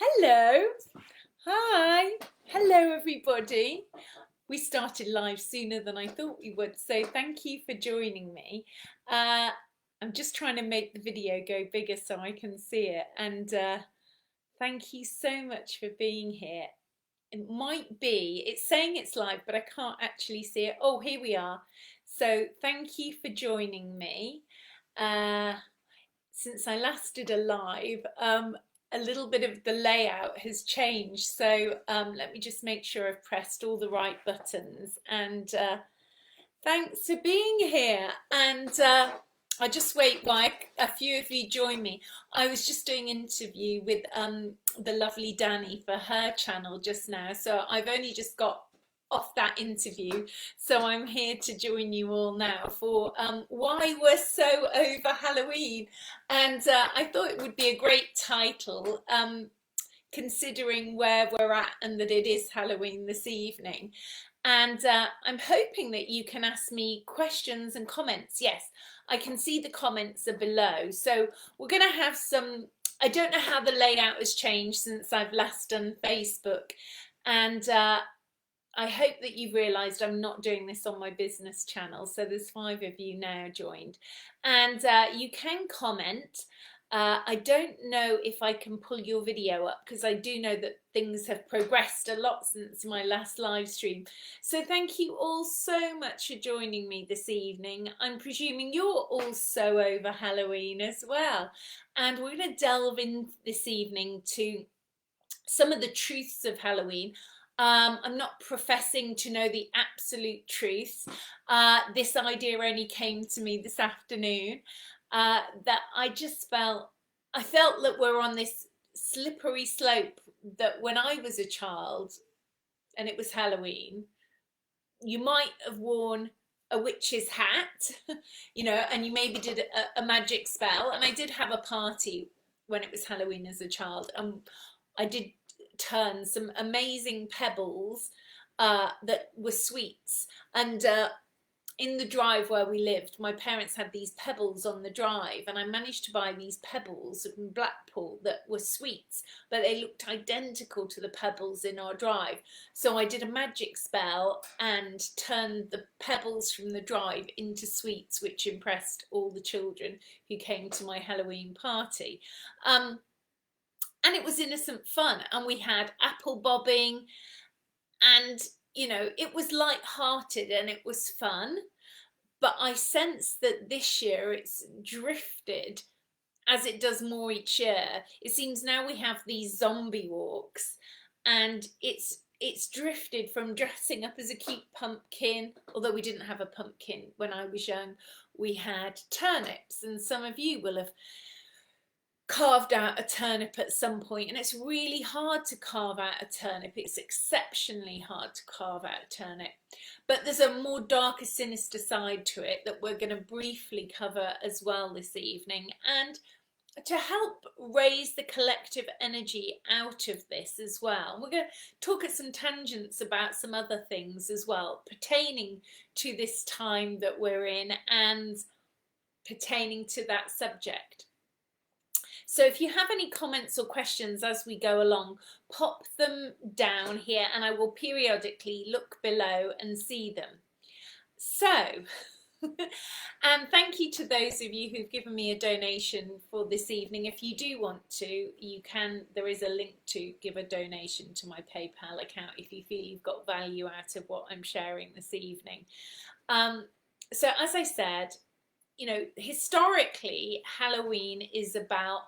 Hello, hi, hello everybody. We started live sooner than I thought we would, so thank you for joining me. I'm just trying to make the video go bigger so I can see it, and thank you so much for being here. It's saying it's live, but I can't actually see it. Oh, here we are. So thank you for joining me. Since I last did a live, a little bit of the layout has changed. So let me just make sure I've pressed all the right buttons. And thanks for being here. And I just wait while a few of you join me. I was just doing an interview with the lovely Danny for her channel just now. So I've only just got off that interview, so I'm here to join you all now for why we're so over Halloween. And I thought it would be a great title, considering where we're at and that it is Halloween this evening. And I'm hoping that you can ask me questions and comments. Yes, I can see the comments are below. So we're going to have some, I don't know how the layout has changed since I've last done Facebook. And I hope that you've realised I'm not doing this on my business channel. So there's 5 of you now joined. And you can comment. I don't know if I can pull your video up because I do know that things have progressed a lot since my last live stream. So thank you all so much for joining me this evening. I'm presuming you're also over Halloween as well. And we're going to delve in this evening to some of the truths of Halloween. I'm not professing to know the absolute truth. This idea only came to me this afternoon. That I felt that we're on this slippery slope that when I was a child and it was Halloween, you might have worn a witch's hat, and you maybe did a magic spell. And I did have a party when it was Halloween as a child. I did turn some amazing pebbles that were sweets, and in the drive where we lived, my parents had these pebbles on the drive, and I managed to buy these pebbles in Blackpool that were sweets, but they looked identical to the pebbles in our drive. So I did a magic spell and turned the pebbles from the drive into sweets, which impressed all the children who came to my Halloween party. And it was innocent fun, and we had apple bobbing, and it was light-hearted and it was fun. But I sense that this year it's drifted, as it does more each year. It seems now we have these zombie walks, and it's drifted from dressing up as a cute pumpkin, although we didn't have a pumpkin when I was young. We had turnips, and some of you will have carved out a turnip at some point, and it's really hard to carve out a turnip. It's exceptionally hard to carve out a turnip, but there's a more darker, sinister side to it that we're going to briefly cover as well this evening. And to help raise the collective energy out of this as well, we're going to talk at some tangents about some other things as well pertaining to this time that we're in and pertaining to that subject. So if you have any comments or questions as we go along, pop them down here and I will periodically look below and see them. So, and thank you to those of you who've given me a donation for this evening. If you do want to, you can, there is a link to give a donation to my PayPal account if you feel you've got value out of what I'm sharing this evening. So as I said, historically, Halloween is about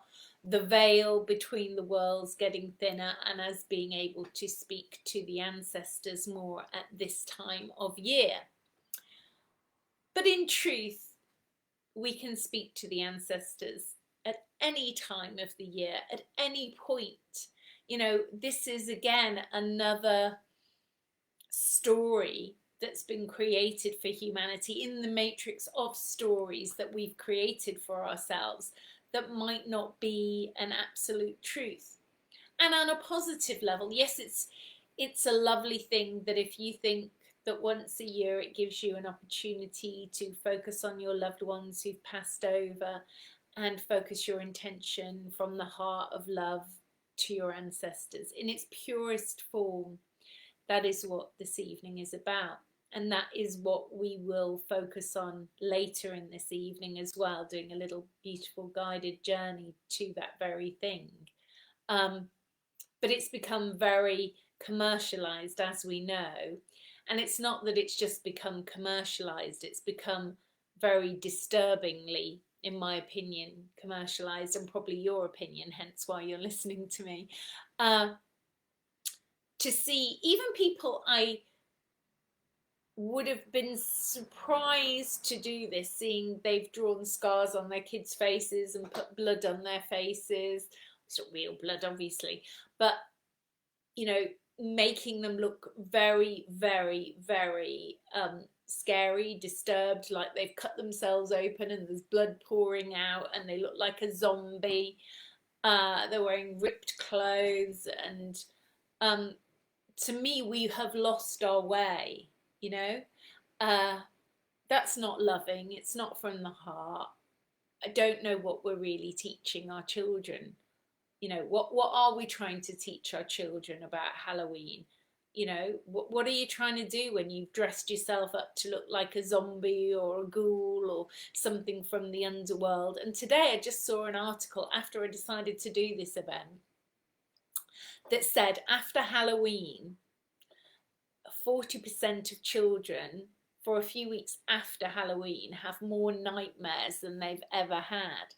the veil between the worlds getting thinner and us being able to speak to the ancestors more at this time of year. But in truth, we can speak to the ancestors at any time of the year, at any point. This is again another story that's been created for humanity in the matrix of stories that we've created for ourselves that might not be an absolute truth. And on a positive level, yes, it's a lovely thing that if you think that once a year it gives you an opportunity to focus on your loved ones who've passed over and focus your intention from the heart of love to your ancestors in its purest form. That is what this evening is about. And that is what we will focus on later in this evening as well, doing a little beautiful guided journey to that very thing. But it's become very commercialized, as we know. And it's not that it's just become commercialized, it's become very disturbingly, in my opinion, commercialized, and probably your opinion, hence why you're listening to me. To see even people I would have been surprised to do this, seeing they've drawn scars on their kids' faces and put blood on their faces. It's not real blood, obviously, but, you know, making them look very, very, very scary, disturbed, like they've cut themselves open and there's blood pouring out and they look like a zombie. They're wearing ripped clothes, and to me, we have lost our way, you know. That's not loving, it's not from the heart. I don't know what we're really teaching our children. You know, what are we trying to teach our children about Halloween? You know, what are you trying to do when you've dressed yourself up to look like a zombie or a ghoul or something from the underworld? And today I just saw an article after I decided to do this event that said after Halloween, 40% of children for a few weeks after Halloween have more nightmares than they've ever had.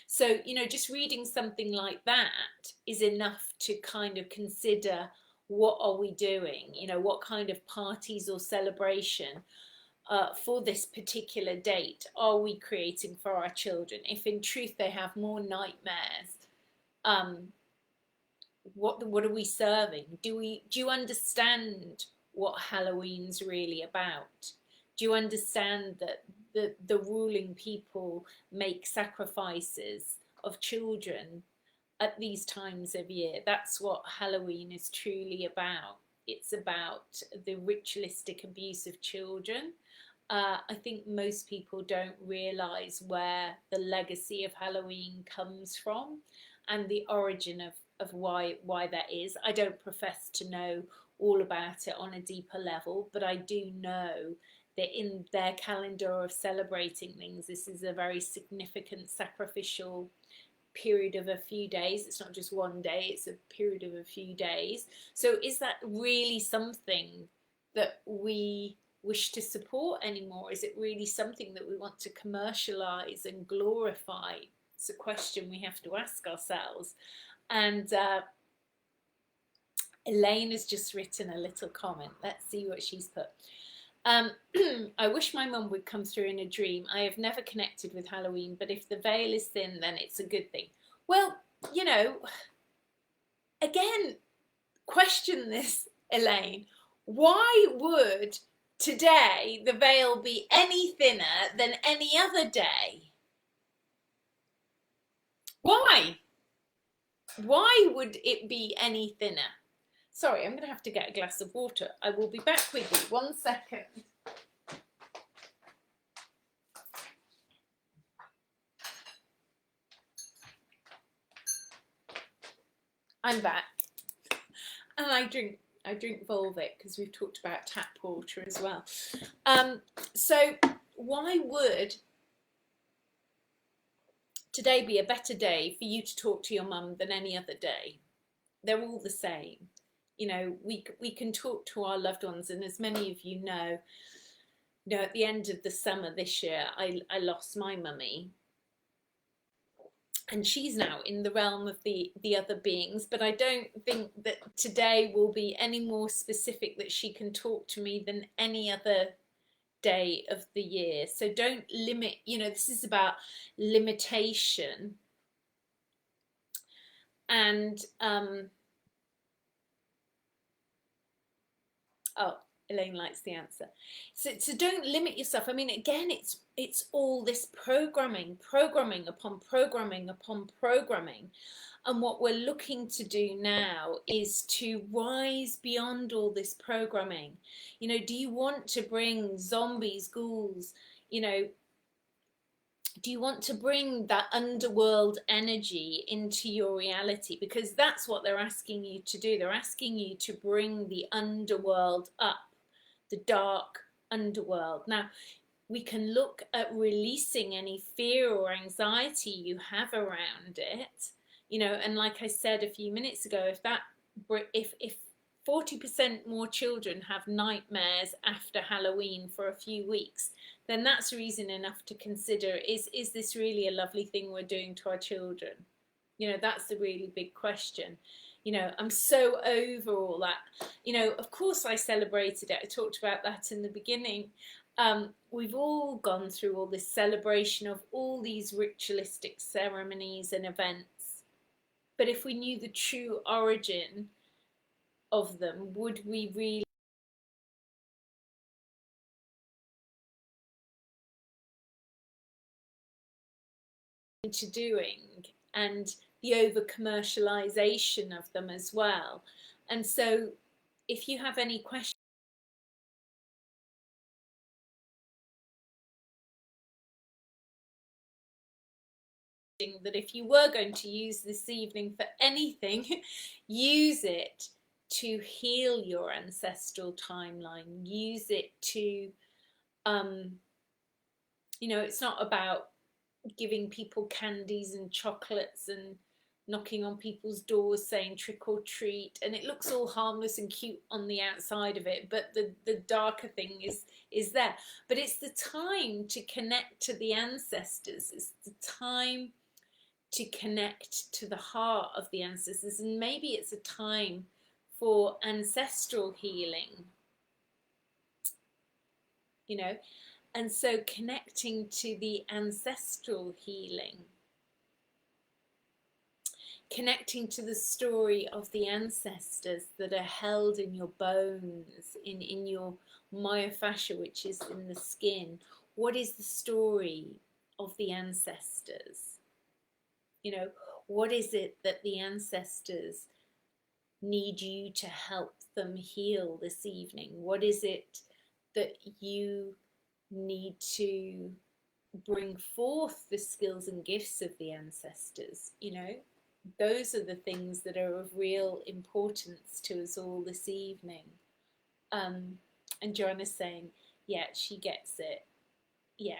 So, you know, just reading something like that is enough to kind of consider, what are we doing? You know, what kind of parties or celebration for this particular date are we creating for our children? If in truth they have more nightmares, what are we serving? Do you understand what Halloween's really about? Do you understand that the ruling people make sacrifices of children at these times of year? That's what Halloween is truly about. It's about the ritualistic abuse of children. I think most people don't realise where the legacy of Halloween comes from and the origin of why that is. I don't profess to know all about it on a deeper level, but I do know that in their calendar of celebrating things, this is a very significant sacrificial period of a few days. It's not just one day, it's a period of a few days. So is that really something that we wish to support anymore? Is it really something that we want to commercialize and glorify? It's a question we have to ask ourselves. And Elaine has just written a little comment. Let's see what she's put. I wish my mum would come through in a dream. I have never connected with Halloween, but if the veil is thin, then it's a good thing. Well, you know, again, question this, Elaine. Why would today the veil be any thinner than any other day? Why? Why would it be any thinner? Sorry, I'm going to have to get a glass of water. I will be back with you. 1 second. I'm back. And I drink Volvic because we've talked about tap water as well. So why would today be a better day for you to talk to your mum than any other day? They're all the same. You know, we can talk to our loved ones, and as many of you know, at the end of the summer this year, I lost my mummy, and she's now in the realm of the other beings. But I don't think that today will be any more specific that she can talk to me than any other day of the year. So don't limit. You know, this is about limitation, and oh, Elaine likes the answer. So don't limit yourself. I mean, again, it's all this programming upon programming upon programming. And what we're looking to do now is to rise beyond all this programming. You know, do you want to bring zombies, ghouls, you know, do you want to bring that underworld energy into your reality? Because that's what they're asking you to do. They're asking you to bring the underworld up, the dark underworld. Now, we can look at releasing any fear or anxiety you have around it, you know, and like I said a few minutes ago, if 40% more children have nightmares after Halloween for a few weeks, then that's reason enough to consider, is this really a lovely thing we're doing to our children? You know, that's the really big question. You know, I'm so over all that. You know, of course I celebrated it. I talked about that in the beginning. We've all gone through all this celebration of all these ritualistic ceremonies and events. But if we knew the true origin of them, would we really into doing, and the over commercialization of them as well? And so if you have any questions that if you were going to use this evening for anything, use it to heal your ancestral timeline. Use it to, you know, it's not about giving people candies and chocolates and knocking on people's doors saying trick or treat, and it looks all harmless and cute on the outside of it, but the darker thing is there. But it's the time to connect to the ancestors. It's the time to connect to the heart of the ancestors, and maybe it's a time for ancestral healing, you know. And so connecting to the ancestral healing, connecting to the story of the ancestors that are held in your bones, in your myofascia, which is in the skin. What is the story of the ancestors? You know, what is it that the ancestors need you to help them heal this evening? What is it that you need to bring forth the skills and gifts of the ancestors? You know, those are the things that are of real importance to us all this evening. And Joanna's saying, yeah, she gets it. Yeah.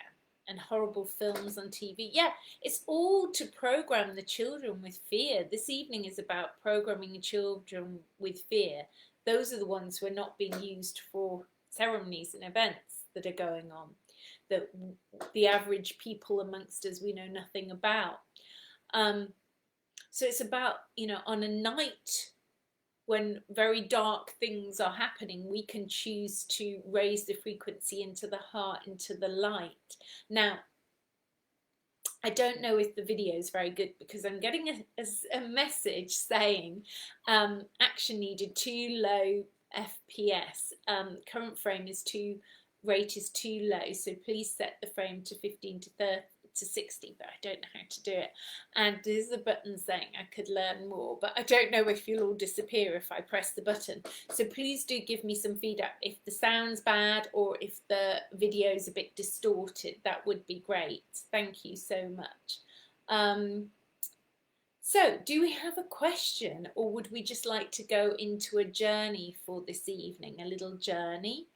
And horrible films on TV. Yeah, it's all to program the children with fear. This evening is about programming children with fear. Those are the ones who are not being used for ceremonies and events that are going on, that the average people amongst us we know nothing about. So it's about, you know, on a night when very dark things are happening, we can choose to raise the frequency into the heart, into the light. Now, I don't know if the video is very good because I'm getting a message saying action needed, too low FPS. Current frame is rate is too low, so please set the frame to 15 to 30 to 60, but I don't know how to do it. And there's a button saying I could learn more, but I don't know if you'll all disappear if I press the button. So please do give me some feedback if the sound's bad or if the video's a bit distorted. That would be great. Thank you so much. So do we have a question, or would we just like to go into a journey for this evening, a little journey?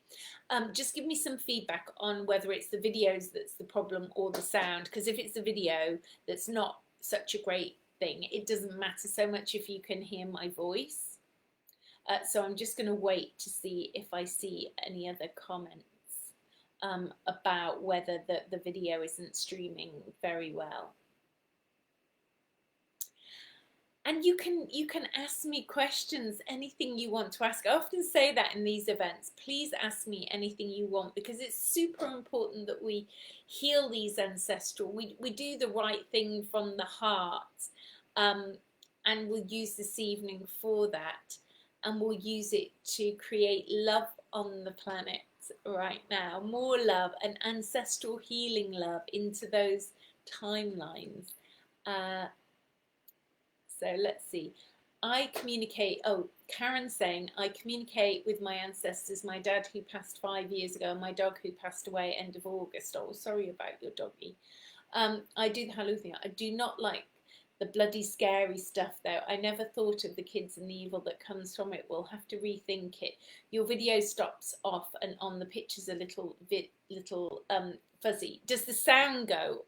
Just give me some feedback on whether it's the videos that's the problem or the sound, because if it's the video that's not such a great thing, it doesn't matter so much if you can hear my voice. So I'm just going to wait to see if I see any other comments about whether the video isn't streaming very well. And you can ask me questions, anything you want to ask. I often say that in these events, please ask me anything you want, because it's super important that we heal these ancestral. We do the right thing from the heart, and we'll use this evening for that, and we'll use it to create love on the planet right now, more love and ancestral healing love into those timelines. So let's see. I communicate, oh, Karen's saying, I communicate with my ancestors, my dad who passed 5 years ago, and my dog who passed away end of August. Oh, sorry about your doggy. I do the hallucination. I do not like the bloody scary stuff though. I never thought of the kids and the evil that comes from it. We'll have to rethink it. Your video stops off and on the picture's a little fuzzy. Does the sound go?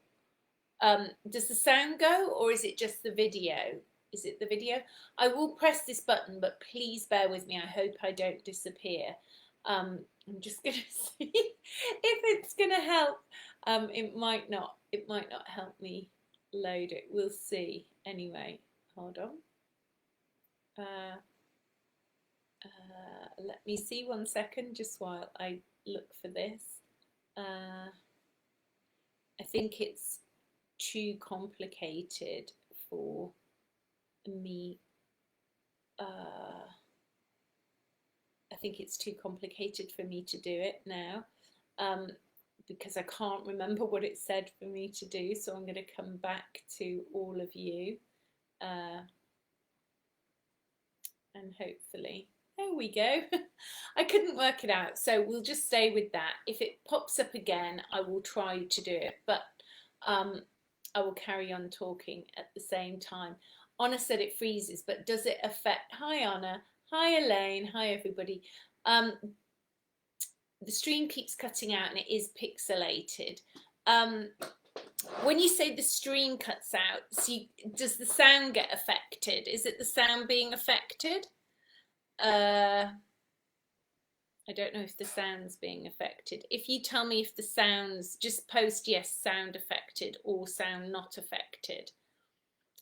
Does the sound go, or is it just the video? Is it the video? I will press this button, but please bear with me. I hope I don't disappear. I'm just going to see if it's going to help. It might not. It might not help me load it. We'll see. Anyway, hold on. Let me see 1 second, just while I look for this. I think it's too complicated for me. I think it's too complicated for me to do it now, because I can't remember what it said for me to do. So I'm going to come back to all of you, and hopefully, there we go. I couldn't work it out, so we'll just stay with that. If it pops up again, I will try to do it, but I will carry on talking at the same time. Anna said it freezes, but does it affect? Hi Anna, hi Elaine, hi everybody. The stream keeps cutting out and it is pixelated. When you say the stream cuts out, does the sound get affected? Is it the sound being affected? I don't know if the sound's being affected. If you tell me if the sounds, just post yes, sound affected, or sound not affected.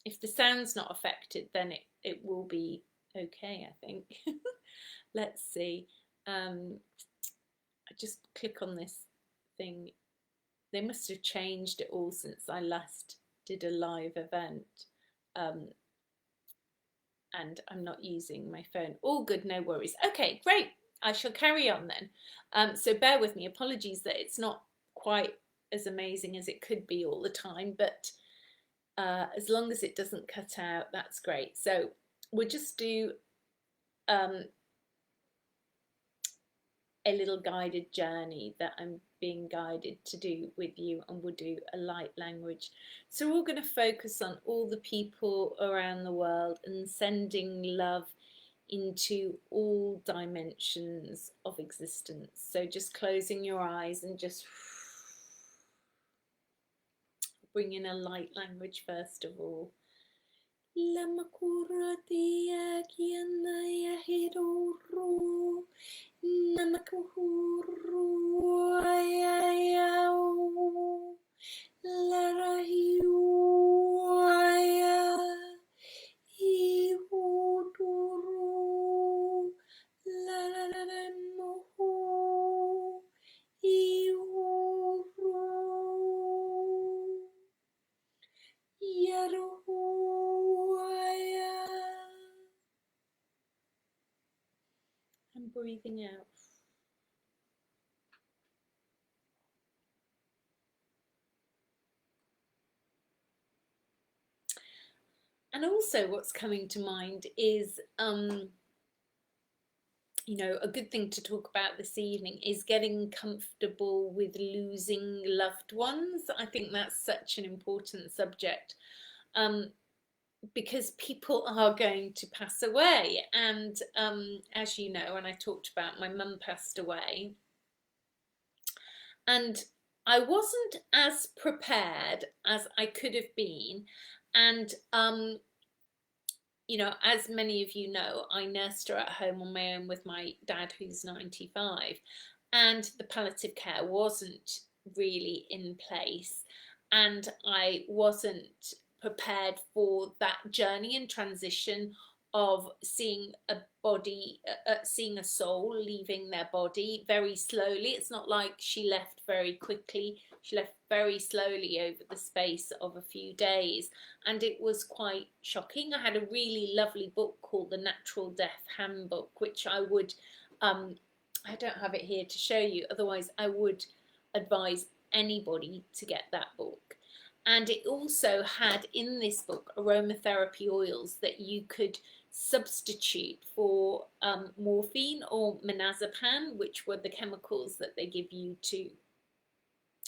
If the sound's not affected, then it will be okay, I think. Let's see. I just click on this thing. They must have changed it all since I last did a live event. And I'm not using my phone. All good, no worries. Okay, great. I shall carry on then. So bear with me. Apologies that it's not quite as amazing as it could be all the time, but as long as it doesn't cut out, that's great. So we'll just do a little guided journey that I'm being guided to do with you, and we'll do a light language. So we're going to focus on all the people around the world and sending love into all dimensions of existence. So just closing your eyes and just bring in a light language first of all. Lamakuratiya kianaya hiruru namakuhuru ayayau larahiu aya ihuduru lararamuhu ihuru yaruhu. And breathing out. And also what's coming to mind is, you know, a good thing to talk about this evening is getting comfortable with losing loved ones. I think that's such an important subject, because people are going to pass away. And as you know, and I talked about, my mum passed away. And I wasn't as prepared as I could have been. And, you know, as many of you know, I nursed her at home on my own with my dad, who's 95. And the palliative care wasn't really in place. And I wasn't prepared for that journey and transition of seeing a body, seeing a soul leaving their body very slowly. It's not like she left very quickly. She left very slowly over the space of a few days, and it was quite shocking. I had a really lovely book called The Natural Death Handbook, which I would, I don't have it here to show you, otherwise I would advise anybody to get that book. And it also had in this book aromatherapy oils that you could substitute for morphine or mirnazepam, which were the chemicals that they give you to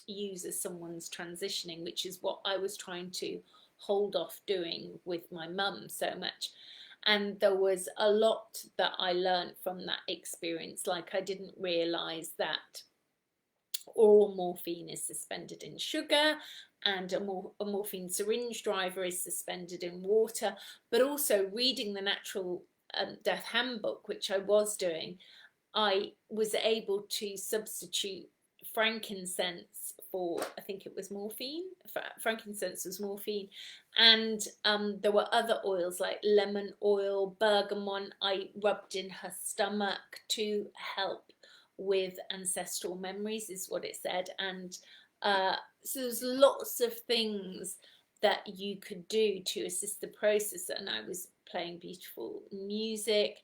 use as someone's transitioning, which is what I was trying to hold off doing with my mum so much. And there was a lot that I learned from that experience. Like, I didn't realize that oral morphine is suspended in sugar, and a morphine syringe driver is suspended in water. But also, reading the Natural Death Handbook, which I was doing, I was able to substitute frankincense for, I think it was morphine. Frankincense was morphine. And there were other oils like lemon oil, bergamot, I rubbed in her stomach to help with ancestral memories, is what it said. And so there's lots of things that you could do to assist the process. And I was playing beautiful music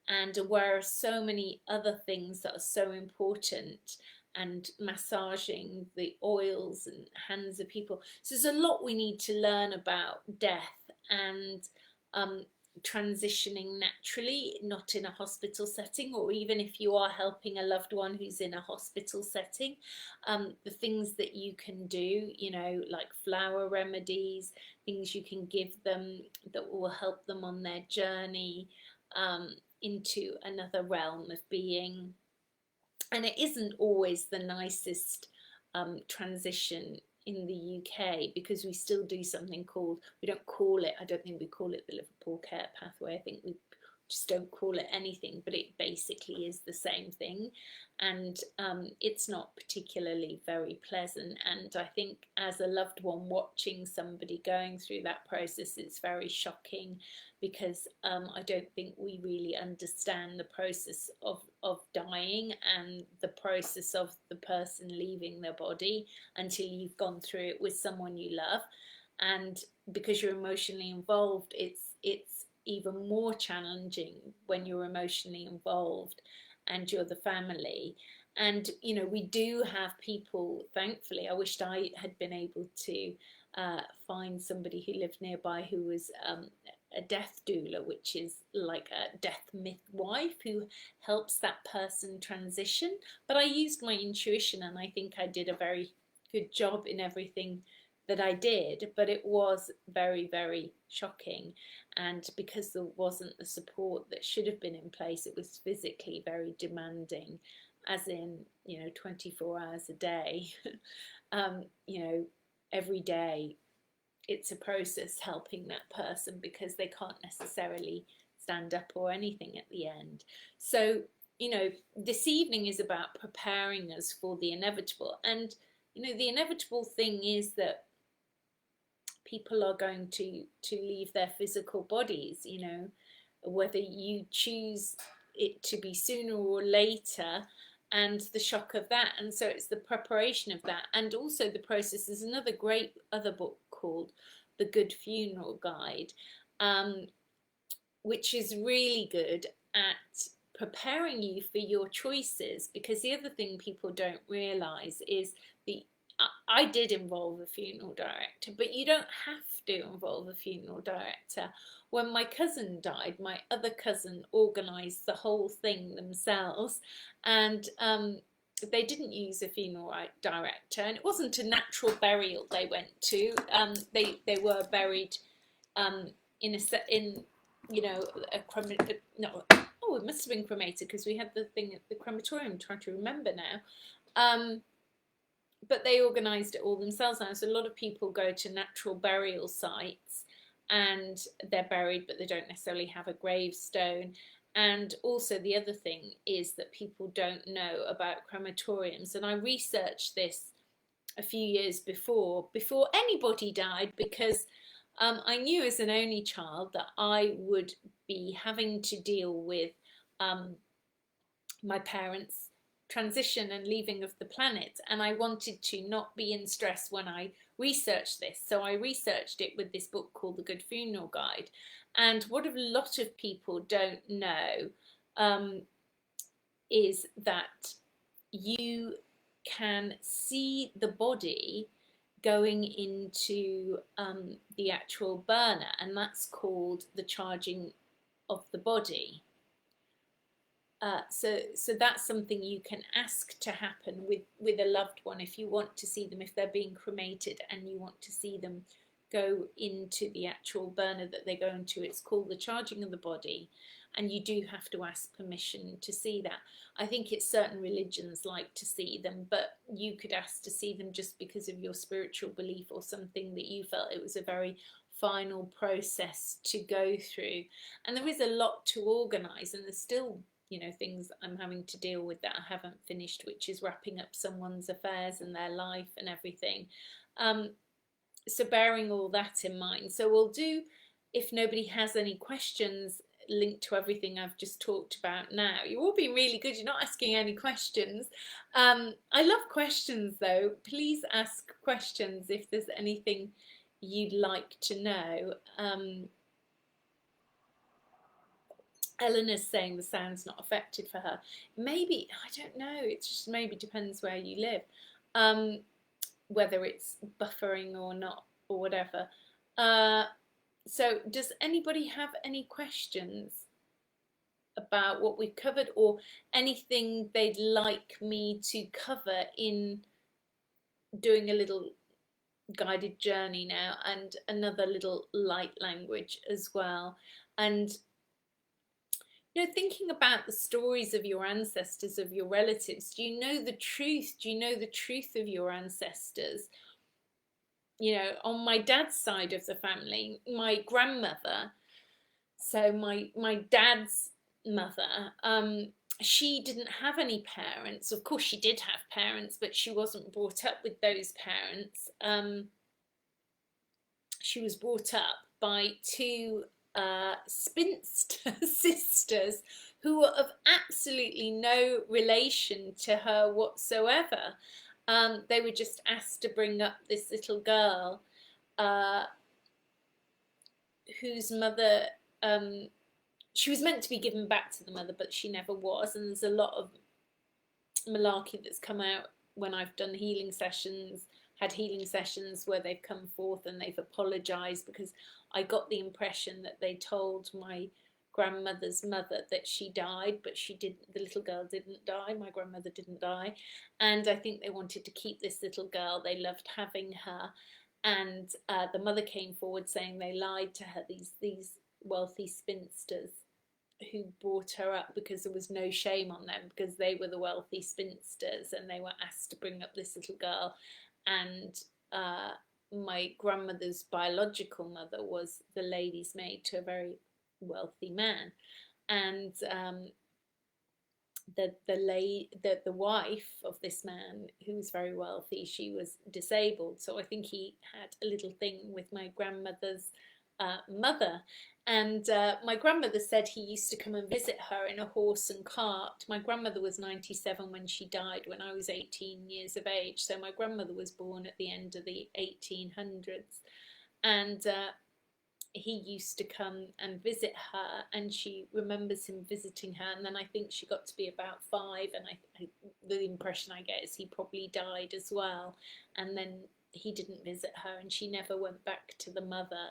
and aware of so many other things that are so important, and massaging the oils and hands of people. So there's a lot we need to learn about death and transitioning naturally, not in a hospital setting, or even if you are helping a loved one who's in a hospital setting, the things that you can do, you know, like flower remedies, things you can give them that will help them on their journey into another realm of being. And it isn't always the nicest transition in the UK, because we still do something called, we don't call it, I don't think we call it the Liverpool Care Pathway, I think we just don't call it anything, but it basically is the same thing. And it's not particularly very pleasant. And I think as a loved one watching somebody going through that process, it's very shocking, because I don't think we really understand the process of dying and the process of the person leaving their body until you've gone through it with someone you love. And because you're emotionally involved, it's even more challenging when you're emotionally involved and you're the family. And you know, we do have people, thankfully, I wished I had been able to find somebody who lived nearby who was a death doula, which is like a death midwife who helps that person transition. But I used my intuition, and I think I did a very good job in everything that I did, but it was very, very shocking. And because there wasn't the support that should have been in place, it was physically very demanding, as in, you know, 24 hours a day, you know, every day it's a process helping that person, because they can't necessarily stand up or anything at the end. So, you know, this evening is about preparing us for the inevitable. And, you know, the inevitable thing is that people are going to leave their physical bodies, you know, whether you choose it to be sooner or later, and the shock of that. And so it's the preparation of that, and also the process. There's another great other book called The Good Funeral Guide, which is really good at preparing you for your choices, because the other thing people don't realize is I did involve a funeral director, but you don't have to involve a funeral director. When my cousin died, my other cousin organised the whole thing themselves, and they didn't use a funeral director, and it wasn't a natural burial they went to. They were buried in you know, oh, it must have been cremated, because we had the thing at the crematorium. I'm trying to remember now. But they organised it all themselves now. So a lot of people go to natural burial sites and they're buried, but they don't necessarily have a gravestone. And also the other thing is that people don't know about crematoriums. And I researched this a few years before anybody died, because I knew as an only child that I would be having to deal with my parents' transition and leaving of the planet, and I wanted to not be in stress when I researched this. So I researched it with this book called The Good Funeral Guide. And what a lot of people don't know is that you can see the body going into the actual burner, and that's called the charging of the body. So that's something you can ask to happen with a loved one if you want to see them, if they're being cremated and you want to see them go into the actual burner that they go into. It's called the charging of the body, and you do have to ask permission to see that. I think it's certain religions like to see them, but you could ask to see them just because of your spiritual belief or something that you felt it was a very final process to go through. And there is a lot to organise, and there's still, you know, things I'm having to deal with that I haven't finished, which is wrapping up someone's affairs and their life and everything. So bearing all that in mind, so we'll do, if nobody has any questions linked to everything I've just talked about now. You're all being really good, you're not asking any questions. I love questions though. Please ask questions if there's anything you'd like to know. Eleanor's saying the sound's not affected for her. Maybe, I don't know, it just maybe depends where you live, whether it's buffering or not or whatever. So does anybody have any questions about what we've covered, or anything they'd like me to cover in doing a little guided journey now, and another little light language as well? And you know, thinking about the stories of your ancestors, of your relatives, do you know the truth? Do you know the truth of your ancestors? You know, on my dad's side of the family, my grandmother, so my dad's mother, she didn't have any parents. Of course she did have parents, but she wasn't brought up with those parents. She was brought up by two spinster sisters who were of absolutely no relation to her whatsoever. They were just asked to bring up this little girl whose mother, she was meant to be given back to the mother, but she never was. And there's a lot of malarkey that's come out when I've done healing sessions, had healing sessions where they've come forth and they've apologised, because I got the impression that they told my grandmother's mother that she died, but she didn't. The little girl didn't die. My grandmother didn't die, and I think they wanted to keep this little girl. They loved having her, and the mother came forward saying they lied to her. These wealthy spinsters who brought her up, because there was no shame on them, because they were the wealthy spinsters, and they were asked to bring up this little girl. And my grandmother's biological mother was the lady's maid to a very wealthy man, and the wife of this man, who was very wealthy, she was disabled. So I think he had a little thing with my grandmother's mother. And my grandmother said he used to come and visit her in a horse and cart. My grandmother was 97 when she died, when I was 18 years of age. So my grandmother was born at the end of the 1800s. And he used to come and visit her, and she remembers him visiting her. And then I think she got to be about 5, and the impression I get is he probably died as well. And then he didn't visit her, and she never went back to the mother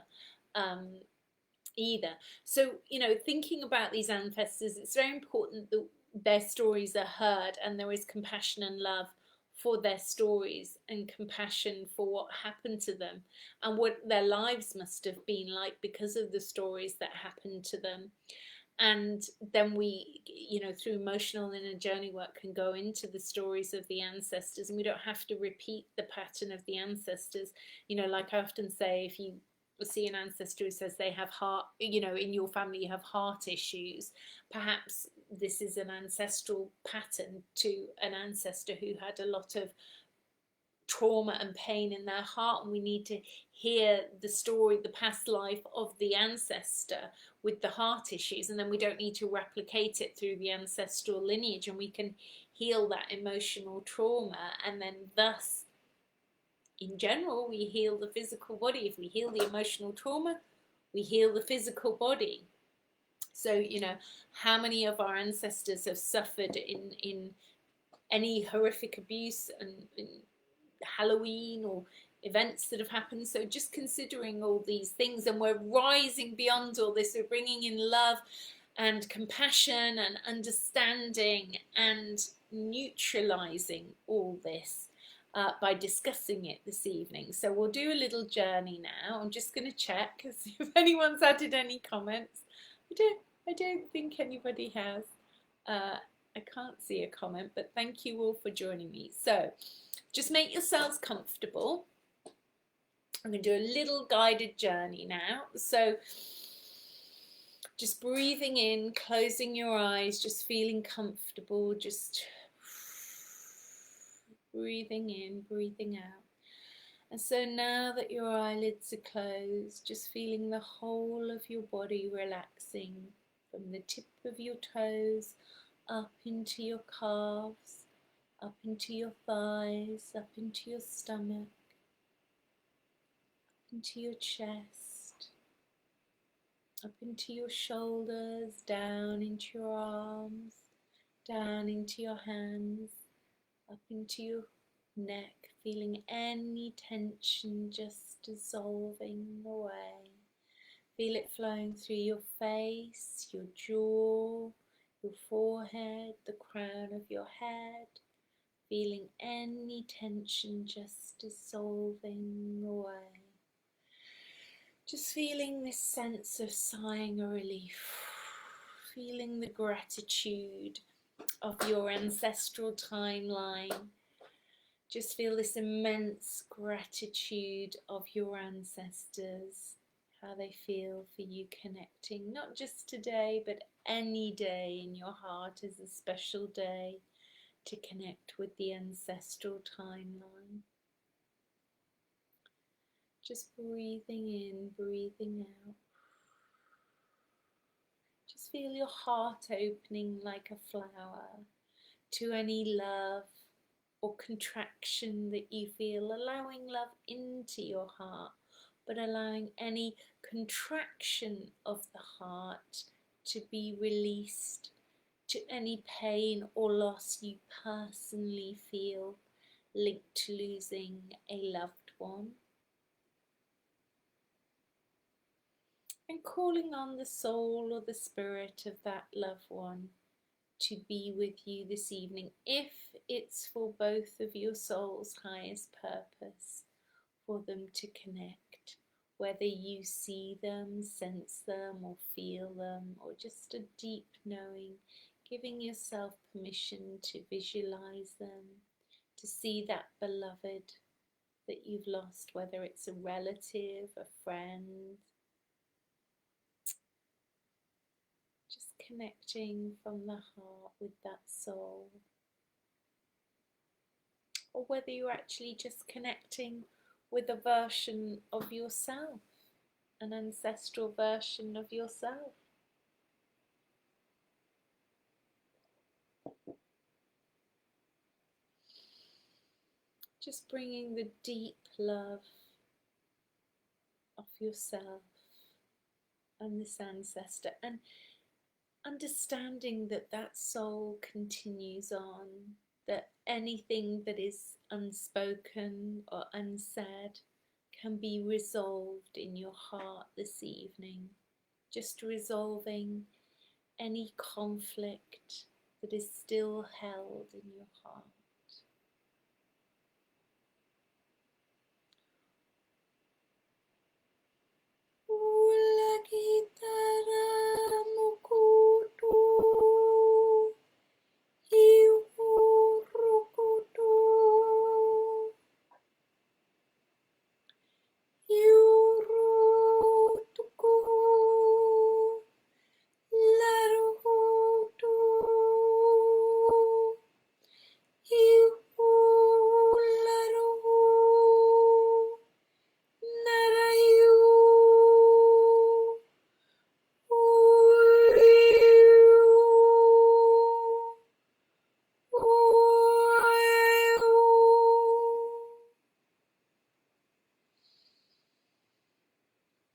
either. So, you know, thinking about these ancestors, it's very important that their stories are heard, and there is compassion and love for their stories, and compassion for what happened to them and what their lives must have been like because of the stories that happened to them. And then we, you know, through emotional and inner journey work, can go into the stories of the ancestors, and we don't have to repeat the pattern of the ancestors. You know, like I often say, if you see an ancestor who says they have heart, you know, in your family you have heart issues, perhaps this is an ancestral pattern to an ancestor who had a lot of trauma and pain in their heart, and we need to hear the story, the past life of the ancestor with the heart issues, and then we don't need to replicate it through the ancestral lineage, and we can heal that emotional trauma, and then thus in general we heal the physical body. If we heal the emotional trauma, we heal the physical body. So, you know, how many of our ancestors have suffered in any horrific abuse and Halloween or events that have happened? So just considering all these things, and we're rising beyond all this, we're bringing in love and compassion and understanding and neutralizing all this by discussing it this evening. So we'll do a little journey now. I'm just going to check if anyone's added any comments. I don't think anybody has. I can't see a comment, but thank you all for joining me. So just make yourselves comfortable. I'm going to do a little guided journey now. So just breathing in, closing your eyes, just feeling comfortable, just breathing in, breathing out. And so now that your eyelids are closed, just feeling the whole of your body relaxing from the tip of your toes up into your calves, up into your thighs, up into your stomach, up into your chest, up into your shoulders, down into your arms, down into your hands, up into your neck, feeling any tension just dissolving away. Feel it flowing through your face, your jaw, your forehead, the crown of your head. Feeling any tension just dissolving away. Just feeling this sense of sighing a relief. Feeling the gratitude of your ancestral timeline. Just feel this immense gratitude of your ancestors, how they feel for you connecting, not just today, but any day in your heart is a special day to connect with the ancestral timeline. Just breathing in, breathing out. Just feel your heart opening like a flower to any love or contraction that you feel, allowing love into your heart, but allowing any contraction of the heart to be released, to any pain or loss you personally feel linked to losing a loved one. And calling on the soul or the spirit of that loved one to be with you this evening, if it's for both of your soul's highest purpose, for them to connect, whether you see them, sense them, or feel them, or just a deep knowing, giving yourself permission to visualize them, to see that beloved that you've lost, whether it's a relative, a friend. Just connecting from the heart with that soul. Or whether you're actually just connecting with a version of yourself, an ancestral version of yourself. Just bringing the deep love of yourself and this ancestor, and understanding that that soul continues on, that anything that is unspoken or unsaid can be resolved in your heart this evening. Just resolving any conflict that is still held in your heart.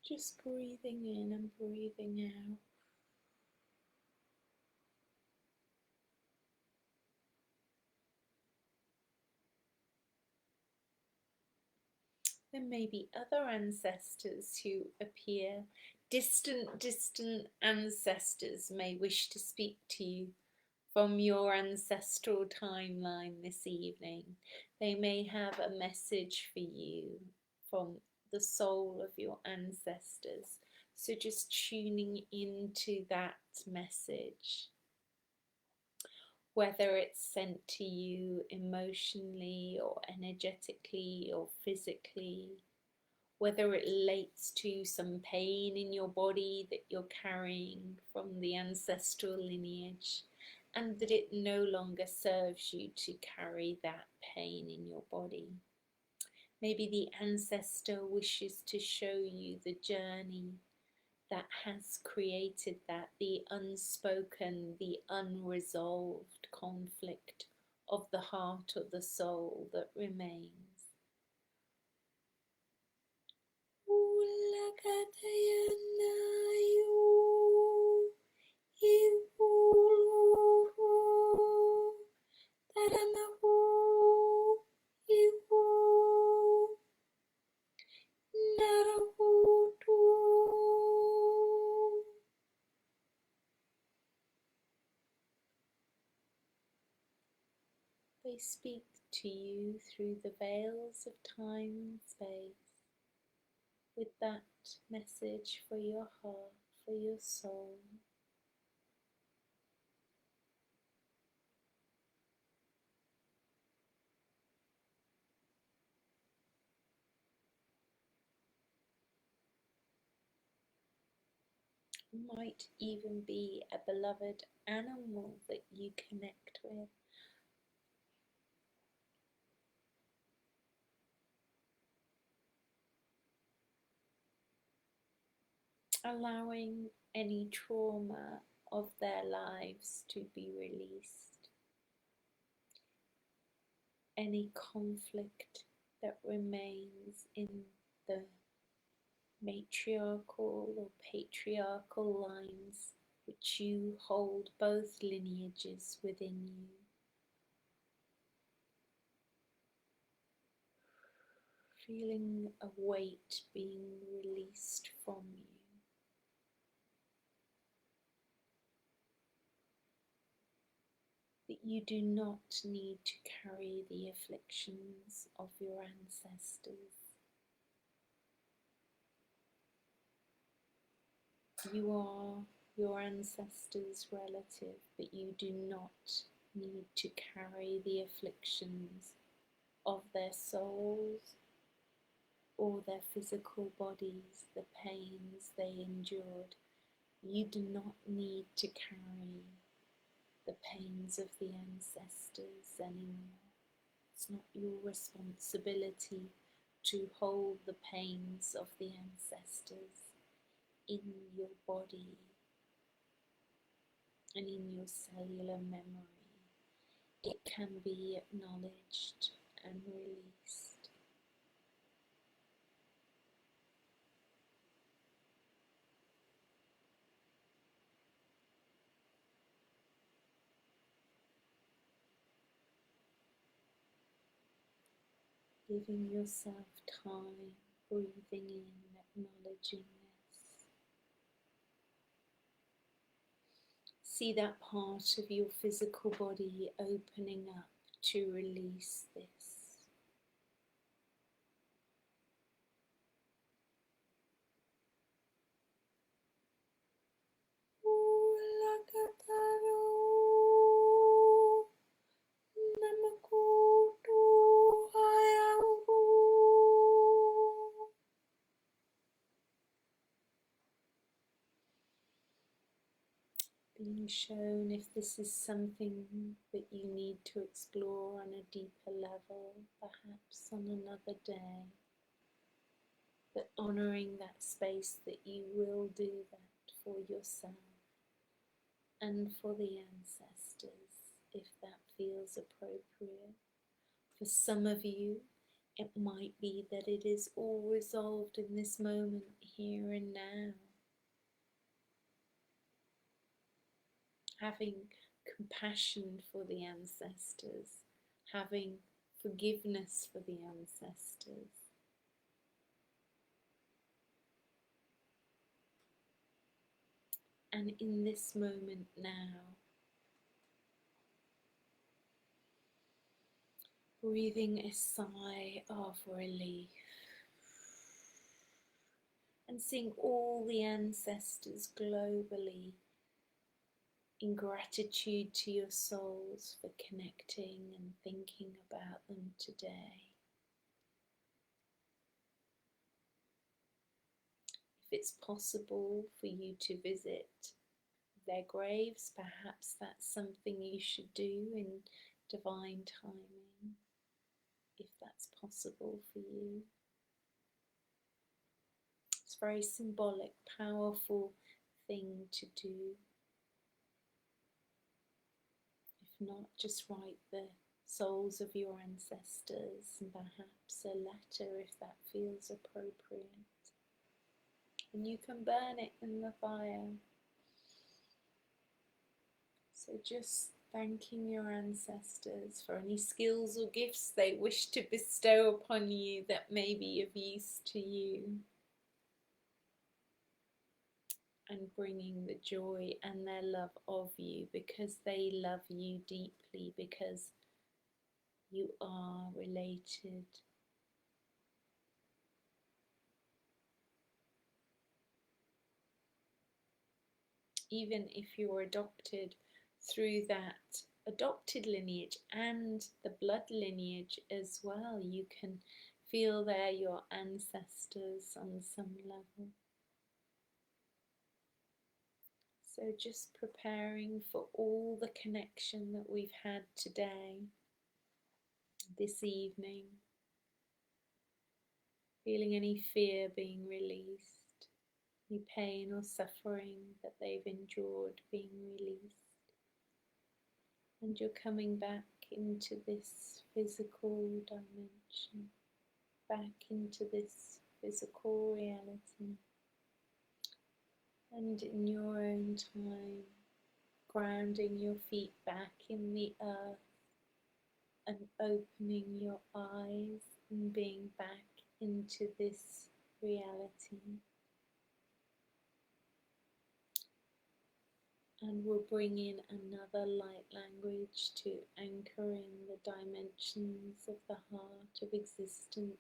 Just breathing in and breathing out. There may be other ancestors who appear distant ancestors may wish to speak to you from your ancestral timeline this evening. They may have a message for you from the soul of your ancestors. So just tuning into that message, whether it's sent to you emotionally or energetically or physically, whether it relates to some pain in your body that you're carrying from the ancestral lineage, and that it no longer serves you to carry that pain in your body. Maybe the ancestor wishes to show you the journey that has created that, the unspoken, the unresolved conflict of the heart or the soul that remains. They speak to you through the veils of time and space with that message for your heart, for your soul. It might even be a beloved animal that you connect with. Allowing any trauma of their lives to be released, any conflict that remains in the matriarchal or patriarchal lines which you hold both lineages within you. Feeling a weight being released from you. That you do not need to carry the afflictions of your ancestors. You are your ancestors' relative, but you do not need to carry the afflictions of their souls or their physical bodies, the pains they endured. You do not need to carry the pains of the ancestors anymore. It's not your responsibility to hold the pains of the ancestors in your body and in your cellular memory. It can be acknowledged and released. Giving yourself time, breathing in, acknowledging this. See that part of your physical body opening up to release this. Being shown if this is something that you need to explore on a deeper level, perhaps on another day, but honouring that space that you will do that for yourself and for the ancestors, if that feels appropriate. For some of you, it might be that it is all resolved in this moment, here and now. Having compassion for the ancestors, having forgiveness for the ancestors. and in this moment now. Breathing a sigh of relief and seeing all the ancestors globally in gratitude to your souls for connecting and thinking about them today. If it's possible for you to visit their graves, perhaps that's something you should do in divine timing, if that's possible for you. It's a very symbolic, powerful thing to do. If not, just write the souls of your ancestors and perhaps a letter if that feels appropriate. And you can burn it in the fire. So just thanking your ancestors for any skills or gifts they wish to bestow upon you that may be of use to you. And bringing the joy and their love of you, because they love you deeply, because you are related. Even if you're adopted through that adopted lineage and the blood lineage as well, you can feel they're your ancestors on some level. So just preparing for all the connection that we've had today, this evening. Feeling any fear being released, any pain or suffering that they've endured being released. And you're coming back into this physical dimension, back into this physical reality. And in your own time, grounding your feet back in the earth and opening your eyes and being back into this reality. And we'll bring in another light language to anchor in the dimensions of the heart of existence,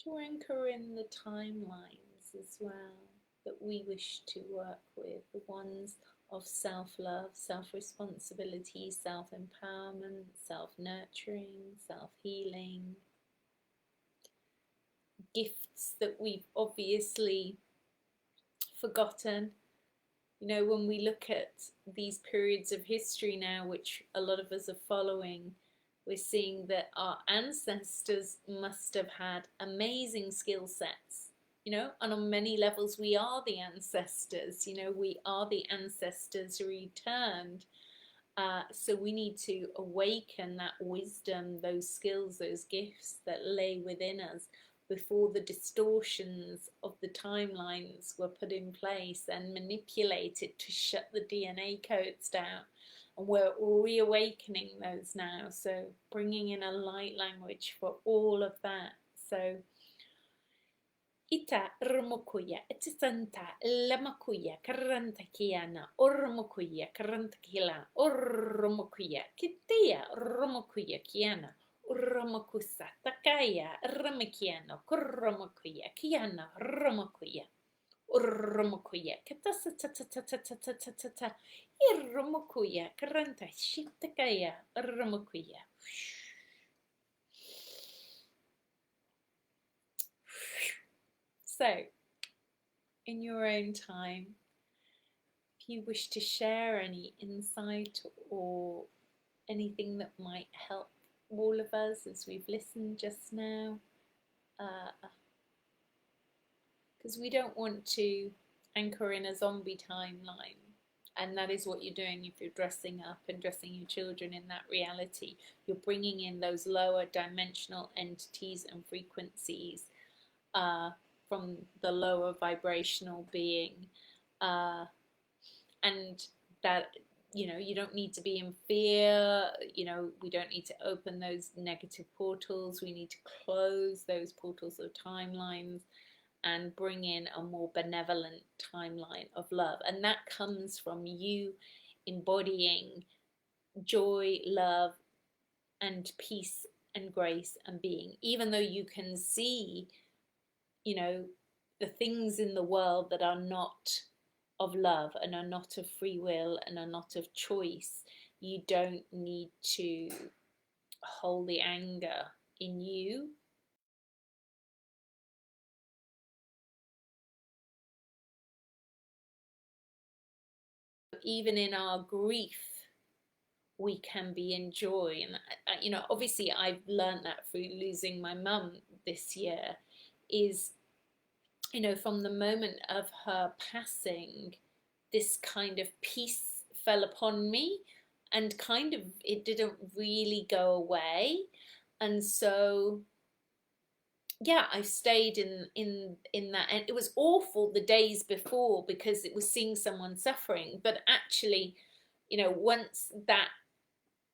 to anchor in the timelines as well that we wish to work with, the ones of self-love, self-responsibility, self-empowerment, self-nurturing, self-healing, gifts that we've obviously forgotten. You know, when we look at these periods of history now, which a lot of us are following, we're seeing that our ancestors must have had amazing skill sets, you know, and on many levels we are the ancestors, you know, we are the ancestors returned. So we need to awaken that wisdom, those skills, those gifts that lay within us before the distortions of the timelines were put in place and manipulated to shut the DNA codes down. And we're reawakening those now, so bringing in a light language for all of that. So Ita urmukuya, itisanta, lamakuya, karantakiana, urmukuya, karantakila, urmukuya, kitia, urmukuya, kiana. Uramakusa, takaya, ramakiano, kuramakuya, kiana, ramakuya, uramakuya, katasa, ta, iramakuya, karanta, shitakaya, ramakuya. So, in your own time, if you wish to share any insight or anything that might help all of us as we've listened just now, because we don't want to anchor in a zombie timeline, and that is what you're doing if you're dressing up and dressing your children in that reality. You're bringing in those lower dimensional entities and frequencies from the lower vibrational being, and that, you know, you don't need to be in fear. You know, we don't need to open those negative portals. We need to close those portals of timelines and bring in a more benevolent timeline of love. And that comes from you embodying joy, love, and peace and grace and being, even though you can see, you know, the things in the world that are not of love and are not of free will and are not of choice. You don't need to hold the anger in you. Even in our grief, we can be in joy. And you know, obviously I've learned that through losing my mum this year, is, you know, from the moment of her passing, this kind of peace fell upon me, and kind of it didn't really go away. And so yeah, I stayed in that, and it was awful the days before because it was seeing someone suffering. But actually, you know, once that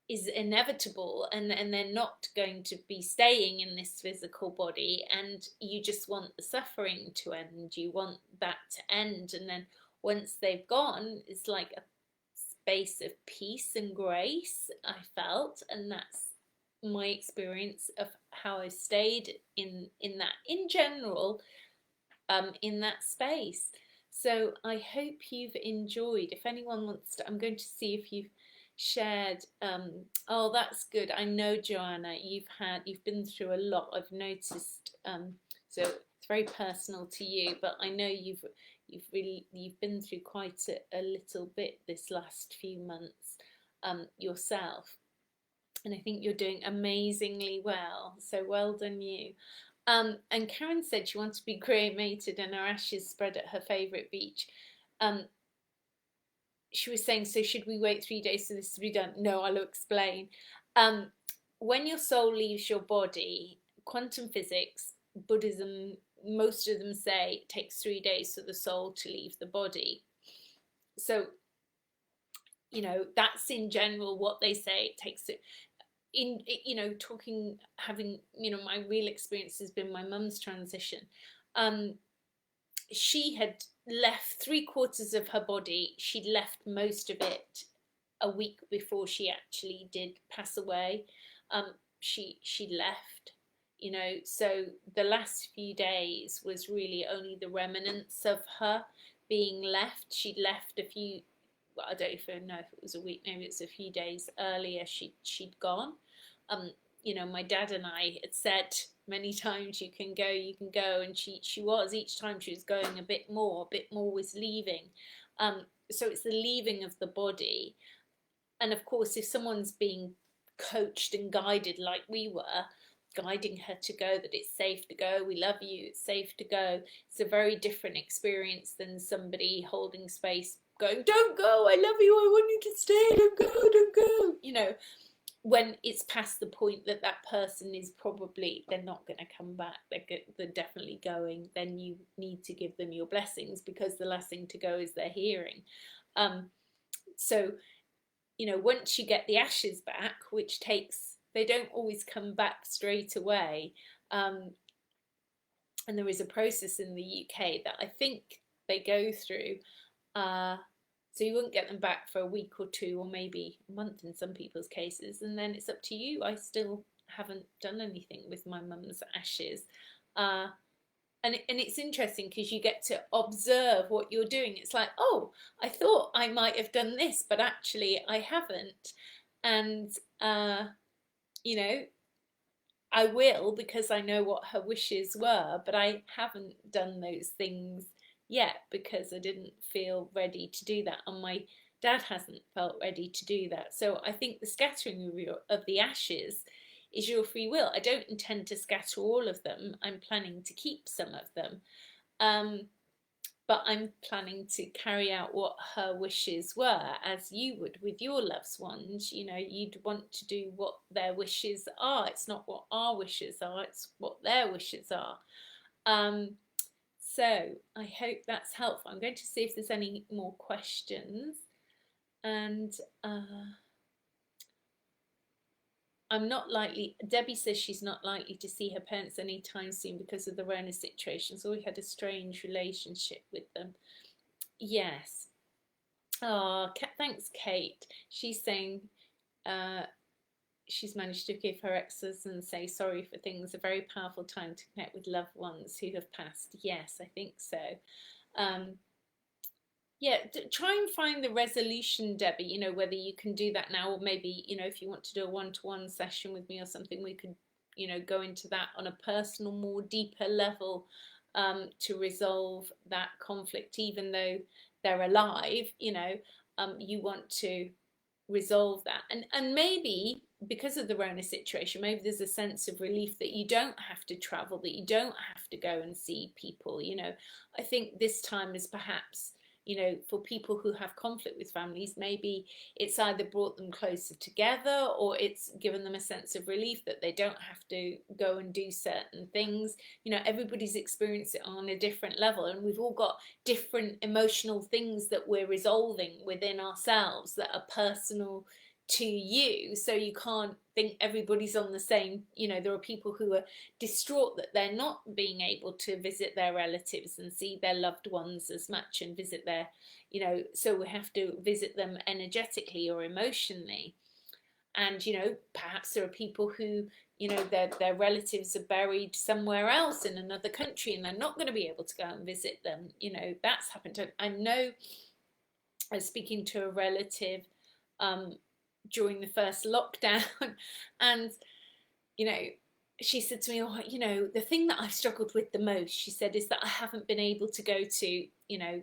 is inevitable, and they're not going to be staying in this physical body, and you just want the suffering to end, you want that to end, and then once they've gone, it's like a space of peace and grace, I felt. And that's my experience of how I stayed in that, in general, in that space. So I hope you've enjoyed. If anyone wants to, I'm going to see if you've shared. Oh, that's good. I know, Joanna, you've been through a lot, I've noticed. So it's very personal to you, but I know you've been through quite a little bit this last few months yourself. And I think you're doing amazingly well. So well done you. And Karen said she wants to be cremated and her ashes spread at her favourite beach. She was saying, so should we wait 3 days for this to be done? No, I'll explain. When your soul leaves your body, quantum physics, Buddhism, most of them say it takes 3 days for the soul to leave the body. So, you know, that's in general what they say. It takes it. In, you know, having, you know, my real experience has been my mum's transition. She had left 3/4 of her body. She'd left most of it a week before she actually did pass away. She left, you know, so the last few days was really only the remnants of her being left. She'd left a few, well, I don't even know if it was a week, maybe it's a few days earlier she'd gone. You know, my dad and I had said many times, you can go, and she was, each time she was going a bit more was leaving. So it's the leaving of the body. And of course, if someone's being coached and guided like we were, guiding her to go, that it's safe to go, we love you, it's safe to go, it's a very different experience than somebody holding space going, don't go, I love you, I want you to stay, don't go, you know, when it's past the point that that person is probably, they're not going to come back, they're definitely going, then you need to give them your blessings, because the last thing to go is their hearing. So, you know, once you get the ashes back, which takes, they don't always come back straight away, and there is a process in the UK that I think they go through, so you wouldn't get them back for a week or two, or maybe a month in some people's cases, and then it's up to you. I still haven't done anything with my mum's ashes. And it's interesting because you get to observe what you're doing. It's like, oh, I thought I might have done this, but actually I haven't. And, you know, I will, because I know what her wishes were, but I haven't done those things yet because I didn't feel ready to do that, and my dad hasn't felt ready to do that. So I think the scattering of the ashes is your free will. I don't intend to scatter all of them. I'm planning to keep some of them, but I'm planning to carry out what her wishes were, as you would with your loved ones. You know, you'd want to do what their wishes are. It's not what our wishes are, it's what their wishes are. So I hope that's helpful. I'm going to see if there's any more questions. And I'm not likely, Debbie says she's not likely to see her parents anytime soon because of the Rona situation. So we had a strange relationship with them. Yes. Oh, thanks, Kate. She's saying she's managed to give her exes and say sorry for things. A very powerful time to connect with loved ones who have passed. Yes, I think so. Yeah, try and find the resolution, Debbie, you know, whether you can do that now, or maybe, you know, if you want to do a one-to-one session with me or something, we could, you know, go into that on a personal, more deeper level, to resolve that conflict. Even though they're alive, you know, you want to resolve that. And maybe because of the Rona situation, maybe there's a sense of relief that you don't have to travel, that you don't have to go and see people. You know, I think this time is perhaps, you know, for people who have conflict with families, maybe it's either brought them closer together, or it's given them a sense of relief that they don't have to go and do certain things. You know, everybody's experienced it on a different level, and we've all got different emotional things that we're resolving within ourselves that are personal to you. So you can't think everybody's on the same, you know, there are people who are distraught that they're not being able to visit their relatives and see their loved ones as much, and visit their, you know, so we have to visit them energetically or emotionally. And, you know, perhaps there are people who, you know, their relatives are buried somewhere else in another country, and they're not going to be able to go and visit them. You know, that's happened. I know I was speaking to a relative during the first lockdown, and, you know, she said to me, oh, you know, the thing that I've struggled with the most, she said, is that I haven't been able to go to, you know,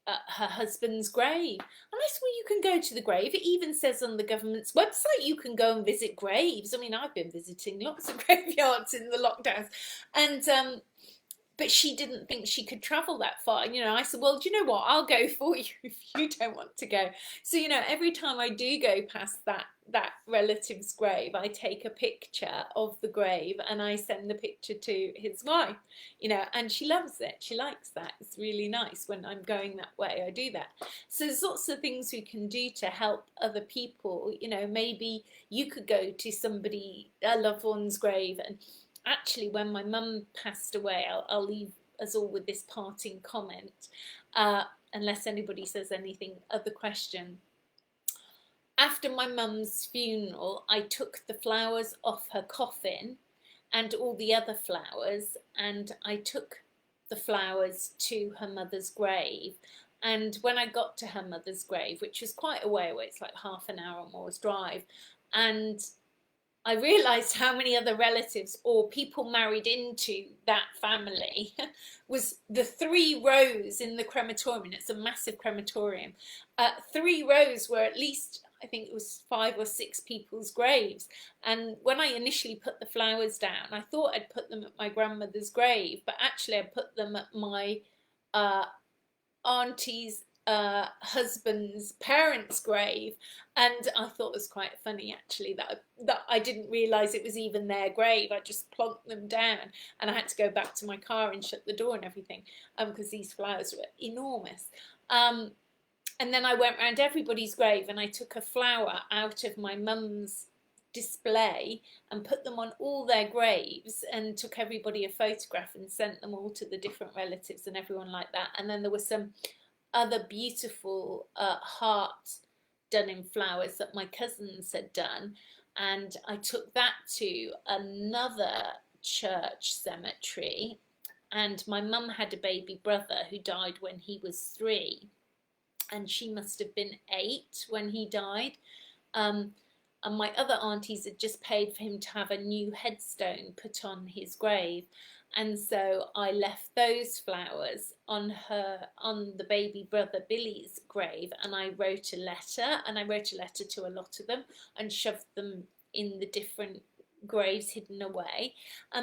her husband's grave. And I said, well, you can go to the grave. It even says on the government's website you can go and visit graves. I mean, I've been visiting lots of graveyards in the lockdowns. And but she didn't think she could travel that far. You know, I said, well, do you know what? I'll go for you if you don't want to go. So, you know, every time I do go past that relative's grave, I take a picture of the grave and I send the picture to his wife, you know, and she loves it. She likes that. It's really nice when I'm going that way. I do that. So there's lots of things we can do to help other people. You know, maybe you could go to somebody, a loved one's grave. And actually, when my mum passed away, I'll leave us all with this parting comment, unless anybody says anything other question. After my mum's funeral, I took the flowers off her coffin and all the other flowers, and I took the flowers to her mother's grave. And when I got to her mother's grave, which was quite a way away, it's like half an hour or more's drive, and I realised how many other relatives or people married into that family was the 3 rows in the crematorium. It's a massive crematorium. 3 rows were at least, I think it was 5 or 6 people's graves. And when I initially put the flowers down, I thought I'd put them at my grandmother's grave, but actually I put them at my auntie's husband's parents' grave. And I thought it was quite funny, actually, that I didn't realise it was even their grave. I just plonked them down, and I had to go back to my car and shut the door and everything, because these flowers were enormous. And then I went round everybody's grave and I took a flower out of my mum's display and put them on all their graves, and took everybody a photograph and sent them all to the different relatives and everyone like that. And then there was some other beautiful heart done in flowers that my cousins had done, and I took that to another church cemetery. And my mum had a baby brother who died when he was 3, and she must have been 8 when he died. And my other aunties had just paid for him to have a new headstone put on his grave. And so I left those flowers on the baby brother Billy's grave, and I wrote a letter, to a lot of them, and shoved them in the different graves hidden away.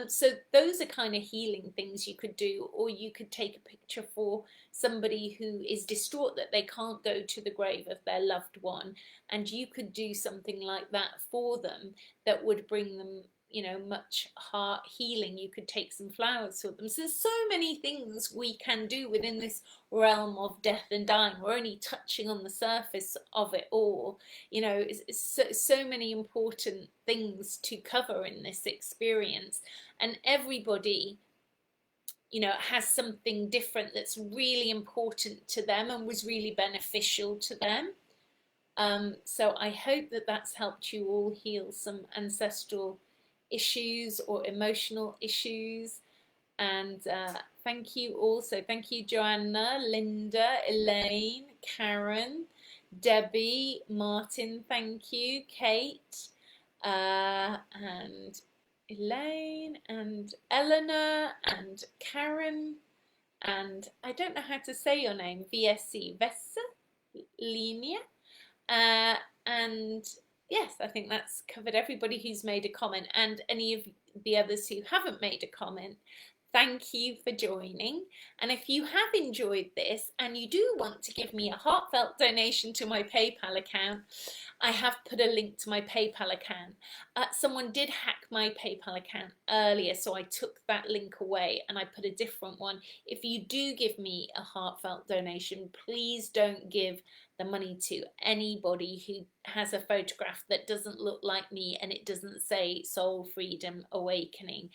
So those are kind of healing things you could do. Or you could take a picture for somebody who is distraught that they can't go to the grave of their loved one, and you could do something like that for them that would bring them you know, much heart healing. You could take some flowers for them. So there's so many things we can do within this realm of death and dying. We're only touching on the surface of it all. You know, so many important things to cover in this experience, and everybody, you know, has something different that's really important to them and was really beneficial to them. So I hope that that's helped you all heal some ancestral issues or emotional issues. And thank you also. Thank you, Joanna, Linda, Elaine, Karen, Debbie, Martin, thank you, Kate, and Elaine, and Eleanor, and Karen, and I don't know how to say your name, VSC, Vessa, Linia. And yes, I think that's covered everybody who's made a comment, and any of the others who haven't made a comment. Thank you for joining. And if you have enjoyed this and you do want to give me a heartfelt donation to my PayPal account, I have put a link to my PayPal account. Someone did hack my PayPal account earlier, so I took that link away and I put a different one. If you do give me a heartfelt donation, please don't give the money to anybody who has a photograph that doesn't look like me and it doesn't say Soul Freedom Awakening.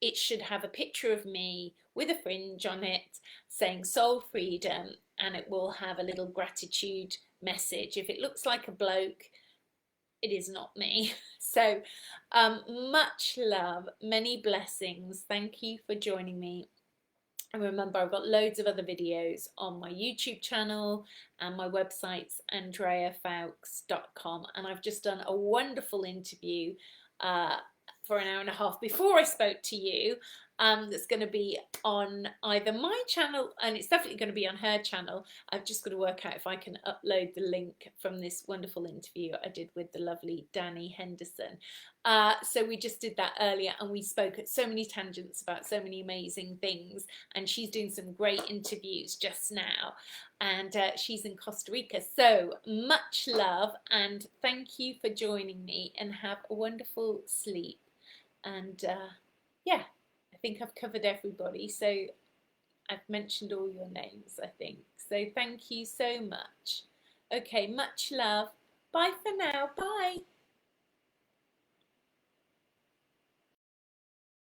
It should have a picture of me with a fringe on it saying Soul Freedom, and it will have a little gratitude message. If it looks like a bloke, it is not me. So much love, many blessings. Thank you for joining me. And remember, I've got loads of other videos on my YouTube channel and my website's andreafowkes.com. And I've just done a wonderful interview for an hour and a half before I spoke to you, that's going to be on either my channel, and it's definitely going to be on her channel. I've just got to work out if I can upload the link from this wonderful interview I did with the lovely Danny Henderson. So we just did that earlier, and we spoke at so many tangents about so many amazing things, and she's doing some great interviews just now, and she's in Costa Rica. So much love, and thank you for joining me, and have a wonderful sleep. And yeah, I think I've covered everybody, so I've mentioned all your names, I think. So thank you so much. Okay, much love. Bye for now. Bye.